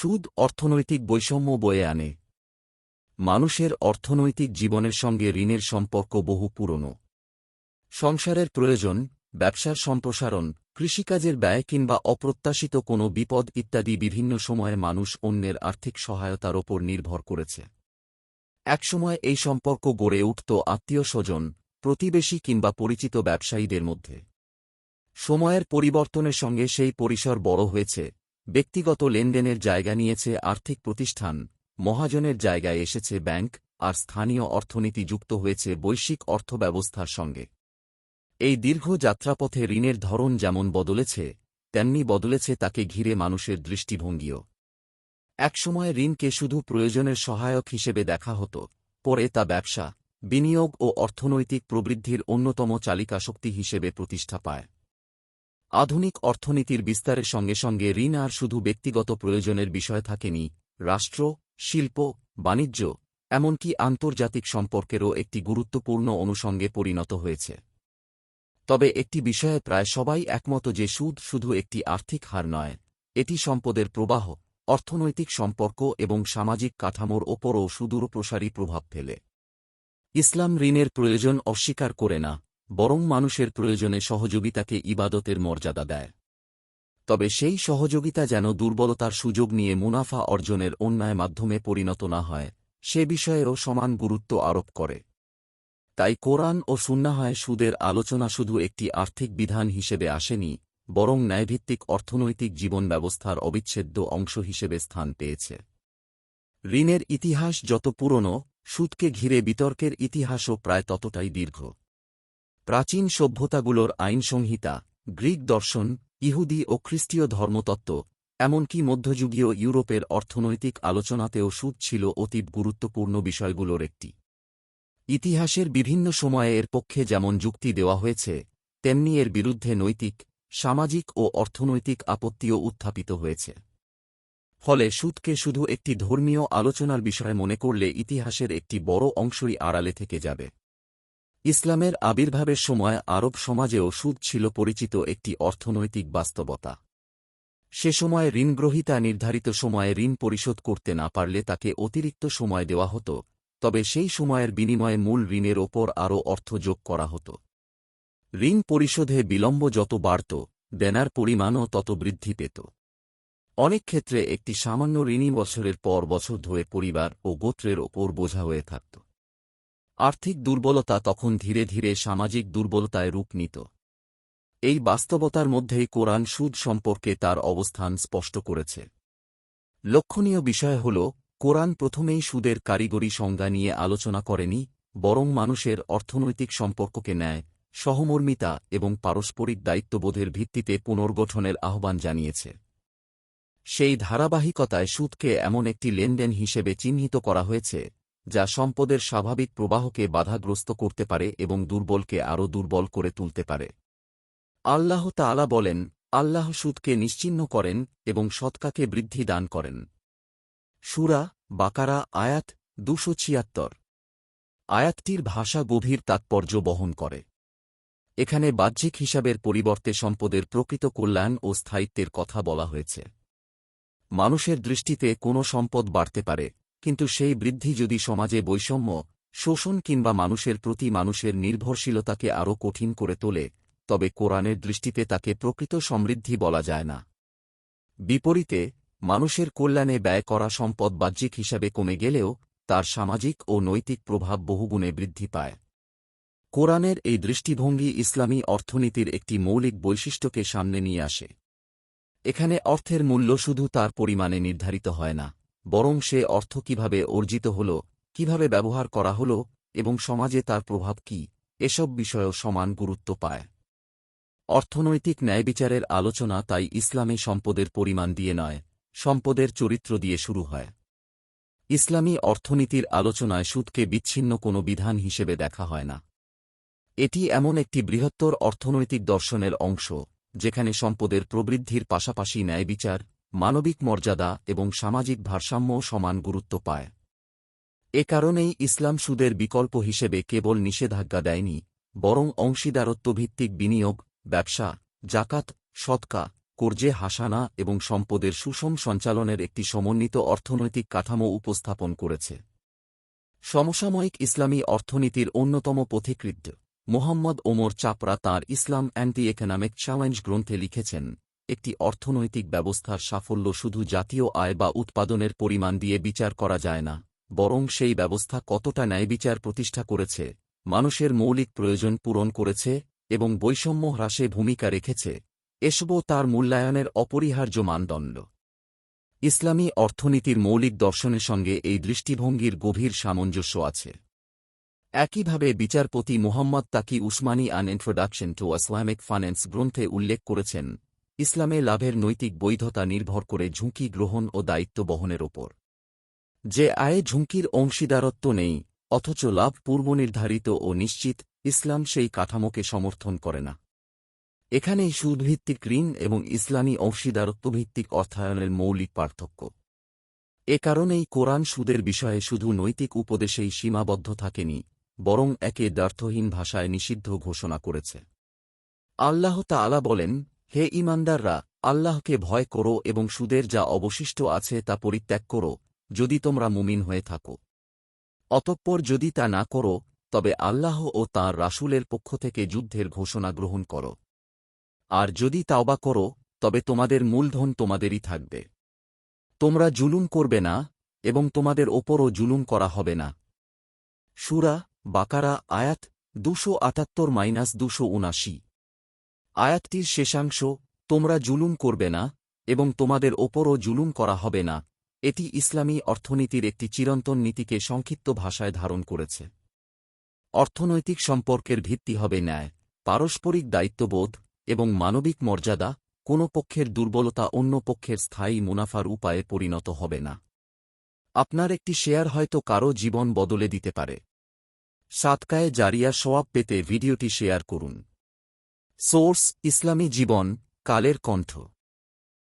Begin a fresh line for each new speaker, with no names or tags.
সুদ অর্থনৈতিক বৈষম্য বয়ে আনে। মানুষের অর্থনৈতিক জীবনের সঙ্গে ঋণের সম্পর্ক বহু পুরনো। সংসারের প্রয়োজন, ব্যবসার সম্প্রসারণ, কৃষিকাজের ব্যয় কিংবা অপ্রত্যাশিত কোনো বিপদ ইত্যাদি বিভিন্ন সময়ে মানুষ অন্যের আর্থিক সহায়তার ওপর নির্ভর করেছে। একসময় এই সম্পর্ক গড়ে উঠত আত্মীয়-স্বজন, প্রতিবেশী কিংবা পরিচিত ব্যবসায়ীদের মধ্যে। সময়ের পরিবর্তনের সঙ্গে সেই পরিসর বড় হয়েছে, ব্যক্তিগত লেনদেনের জায়গা নিয়েছে আর্থিক প্রতিষ্ঠান, মহাজনের জায়গায় এসেছে ব্যাংক, আর স্থানীয় অর্থনীতি যুক্ত হয়েছে বৈশ্বিক অর্থব্যবস্থার সঙ্গে। এই দীর্ঘ যাত্রাপথে ঋণের ধরন যেমন বদলেছে, তেমনি বদলেছে তাকে ঘিরে মানুষের দৃষ্টিভঙ্গিও। একসময় ঋণকে শুধু প্রয়োজনের সহায়ক হিসেবে দেখা হতো, পরে তা ব্যবসা, বিনিয়োগ ও অর্থনৈতিক প্রবৃদ্ধির অন্যতম চালিকাশক্তি হিসেবে প্রতিষ্ঠা পায়। আধুনিক অর্থনীতির বিস্তারের সঙ্গে সঙ্গে ঋণ আর শুধু ব্যক্তিগত প্রয়োজনের বিষয় থাকেনি, রাষ্ট্র, শিল্প, বাণিজ্য, এমনকি আন্তর্জাতিক সম্পর্কেরও একটি গুরুত্বপূর্ণ অনুষঙ্গে পরিণত হয়েছে। তবে একটি বিষয়ে প্রায় সবাই একমত যে সুদ শুধু একটি আর্থিক হার নয়, এটি সম্পদের প্রবাহ, অর্থনৈতিক সম্পর্ক এবং সামাজিক কাঠামোর ওপরও সুদূরপ্রসারী প্রভাব ফেলে। ইসলাম ঋণের প্রয়োজন অস্বীকার করে না, বরং মানুষের প্রয়োজনে সহযোগিতাকে ইবাদতের মর্যাদা দেয়। তবে সেই সহযোগিতা যেন দুর্বলতার সুযোগ নিয়ে মুনাফা অর্জনের অন্যায় মাধ্যমে পরিণত না হয়, সে বিষয়েও সমান গুরুত্ব আরোপ করে। তাই কোরআন ও সুন্নাহায় সুদের আলোচনা শুধু একটি আর্থিক বিধান হিসেবে আসেনি, বরং ন্যায়ভিত্তিক অর্থনৈতিক জীবন ব্যবস্থার অবিচ্ছেদ্য অংশ হিসেবে স্থান পেয়েছে। ঋণের ইতিহাস যত পুরনো, সুদকে ঘিরে বিতর্কের ইতিহাসও প্রায় ততটাই দীর্ঘ। প্রাচীন সভ্যতাগুলোর আইনসংহিতা, গ্রিক দর্শন, ইহুদি ও খ্রিস্টীয় ধর্মতত্ত্ব, এমনকি মধ্যযুগীয় ইউরোপের অর্থনৈতিক আলোচনাতেও সুদ ছিল অতীব গুরুত্বপূর্ণ বিষয়গুলোর একটি। ইতিহাসের বিভিন্ন সময়ে এর পক্ষে যেমন যুক্তি দেওয়া হয়েছে, তেমনি এর বিরুদ্ধে নৈতিক, সামাজিক ও অর্থনৈতিক আপত্তিও উত্থাপিত হয়েছে। ফলে সুদকে শুধু একটি ধর্মীয় আলোচনার বিষয় মনে করলে ইতিহাসের একটি বড় অংশই আড়ালে থেকে যাবে। ইসলামের আবির্ভাবের সময় আরব সমাজেও সুদ ছিল পরিচিত একটি অর্থনৈতিক বাস্তবতা। সে সময় ঋণগ্রহীতা নির্ধারিত সময়ে ঋণ পরিশোধ করতে না পারলে তাকে অতিরিক্ত সময় দেওয়া হতো, তবে সেই সময়ের বিনিময়ে মূল ঋণের ওপর আরও অর্থ যোগ করা হতো। ঋণ পরিশোধে বিলম্ব যত বাড়ত, দেনার পরিমাণও তত বৃদ্ধি পেত। অনেক ক্ষেত্রে একটি সামান্য ঋণী বছরের পর বছর ধরে পরিবার ও গোত্রের ওপর বোঝা হয়ে থাকত। আর্থিক দুর্বলতা তখন ধীরে ধীরে সামাজিক দুর্বলতায় রূপ নিত। এই বাস্তবতার মধ্যেই কোরআন সুদ সম্পর্কে তার অবস্থান স্পষ্ট করেছে। লক্ষণীয় বিষয় হল, কোরআন প্রথমেই সুদের কারিগরি সংজ্ঞা নিয়ে আলোচনা করেনি, বরং মানুষের অর্থনৈতিক সম্পর্ককে ন্যায়, সহমর্মিতা এবং পারস্পরিক দায়িত্ববোধের ভিত্তিতে পুনর্গঠনের আহ্বান জানিয়েছে। সেই ধারাবাহিকতায় সুদকে এমন একটি লেনদেন হিসেবে চিহ্নিত করা হয়েছে, যা সম্পদের স্বাভাবিক প্রবাহকে বাধাগ্রস্ত করতে পারে এবং দুর্বলকে আরও দুর্বল করে তুলতে পারে। আল্লাহ তাআলা বলেন, আল্লাহ সুদকে নিশ্চিহ্ন করেন এবং সদকাকে বৃদ্ধি দান করেন। সূরা বাকারা আয়াত ২৭৬। আয়াতটির ভাষা গভীর তাৎপর্য বহন করে। এখানে বাহ্যিক হিসাবের পরিবর্তে সম্পদের প্রকৃত কল্যাণ ও স্থায়িত্বের কথা বলা হয়েছে। মানুষের দৃষ্টিতে কোনো সম্পদ বাড়তে পারে, কিন্তু সেই বৃদ্ধি যদি সমাজে বৈষম্য, শোষণ কিংবা মানুষের প্রতি মানুষের নির্ভরশীলতাকে আরও কঠিন করে তোলে, তবে কোরআনের দৃষ্টিতে তাকে প্রকৃত সমৃদ্ধি বলা যায় না। বিপরীতে, মানুষের কল্যাণে ব্যয় করা সম্পদ বাহ্যিক হিসাবে কমে গেলেও তার সামাজিক ও নৈতিক প্রভাব বহুগুণে বৃদ্ধি পায়। কোরআনের এই দৃষ্টিভঙ্গি ইসলামী অর্থনীতির একটি মৌলিক বৈশিষ্ট্যকে সামনে নিয়ে আসে। এখানে অর্থের মূল্য শুধু তার পরিমাণে নির্ধারিত হয় না, বরং সে অর্থ কিভাবে অর্জিত হল, কিভাবে ব্যবহার করা হল এবং সমাজে তার প্রভাব কী, এসব বিষয়ও সমান গুরুত্ব পায়। অর্থনৈতিক ন্যায়বিচারের আলোচনা তাই ইসলামে সম্পদের পরিমাণ দিয়ে নয়, সম্পদের চরিত্র দিয়ে শুরু হয়। ইসলামী অর্থনীতির আলোচনায় সুদকে বিচ্ছিন্ন কোনো বিধান হিসেবে দেখা হয় না। এটি এমন একটি বৃহত্তর অর্থনৈতিক দর্শনের অংশ, যেখানে সম্পদের প্রবৃদ্ধির পাশাপাশি ন্যায়বিচার, মানবিক মর্যাদা এবং সামাজিক ভারসাম্যও সমান গুরুত্ব পায়। এ কারণেই ইসলাম সুদের বিকল্প হিসেবে কেবল নিষেধাজ্ঞা দেয়নি, বরং অংশীদারত্বভিত্তিক বিনিয়োগ, ব্যবসা, জাকাত, সদকা, কর্জে হাসানা এবং সম্পদের সুষম সঞ্চালনের একটি সমন্বিত অর্থনৈতিক কাঠামো উপস্থাপন করেছে। সমসাময়িক ইসলামী অর্থনীতির অন্যতম পথিকৃৎ মোহাম্মদ ওমর চাপড়া তাঁর ইসলাম অ্যান্টি ইকোনমিক চ্যালেঞ্জ গ্রন্থে লিখেছেন, একটি অর্থনৈতিক ব্যবস্থার সাফল্য শুধু জাতীয় আয় বা উৎপাদনের পরিমাণ দিয়ে বিচার করা যায় না, বরং সেই ব্যবস্থা কতটা ন্যায়বিচার প্রতিষ্ঠা করেছে, মানুষের মৌলিক প্রয়োজন পূরণ করেছে এবং বৈষম্য হ্রাসে ভূমিকা রেখেছে, এসবও তার মূল্যায়নের অপরিহার্য মানদণ্ড। ইসলামী অর্থনীতির মৌলিক দর্শনের সঙ্গে এই দৃষ্টিভঙ্গির গভীর সামঞ্জস্য আছে। একইভাবে বিচারপতি মুহাম্মদ তাকি Usmani an introduction to Islamic finance গ্রন্থে উল্লেখ করেছেন, ইসলামে লাভের নৈতিক বৈধতা নির্ভর করে ঝুঁকি গ্রহণ ও দায়িত্ব বহনের ওপর। যে আয়ে ঝুঁকির অংশীদারত্ব নেই, অথচ লাভ পূর্বনির্ধারিত ও নিশ্চিত, ইসলাম সেই কাঠামোকে সমর্থন করে না। এখানেই সুদভিত্তিক ঋণ এবং ইসলামী অংশীদারত্বভিত্তিক অর্থায়নের মৌলিক পার্থক্য। এ কারণেই কোরআন সুদের বিষয়ে শুধু নৈতিক উপদেশেই সীমাবদ্ধ থাকেনি, বরং একে দ্ব্যর্থহীন ভাষায় নিষিদ্ধ ঘোষণা করেছে। আল্লাহ তাআলা বলেন, হে ঈমানদাররা, আল্লাহকে ভয় করো এবং সুদের যা অবশিষ্ট আছে তা পরিত্যাগ করো, যদি তোমরা মুমিন হয়ে থাকো। অতঃপর যদি তা না করো, তবে আল্লাহ ও তাঁর রাসূলের পক্ষ থেকে যুদ্ধের ঘোষণা গ্রহণ করো। আর যদি তাওবা করো, তবে তোমাদের মূলধন তোমাদেরই থাকবে। তোমরা জুলুম করবে না এবং তোমাদের ওপরও জুলুম করা হবে না। সূরা বাকারা আয়াত 278-279। আয়াতটির শেষাংশ, তোমরা জুলুম করবে না এবং তোমাদের ওপরও জুলুম করা হবে না, এটি ইসলামী অর্থনীতির একটি চিরন্তন নীতিকে সংক্ষিপ্ত ভাষায় ধারণ করেছে। অর্থনৈতিক সম্পর্কের ভিত্তি হবে ন্যায়, পারস্পরিক দায়িত্ববোধ এবং মানবিক মর্যাদা, কোনো পক্ষের দুর্বলতা অন্য পক্ষের স্থায়ী মুনাফার উপায়ে পরিণত হবে না। আপনার একটি শেয়ার হয়তো কারও জীবন বদলে দিতে পারে। সাদকায়ে জারিয়া সওয়াব পেতে ভিডিওটি শেয়ার করুন। সোর্স: ইসলামী জীবন, কালের কণ্ঠ।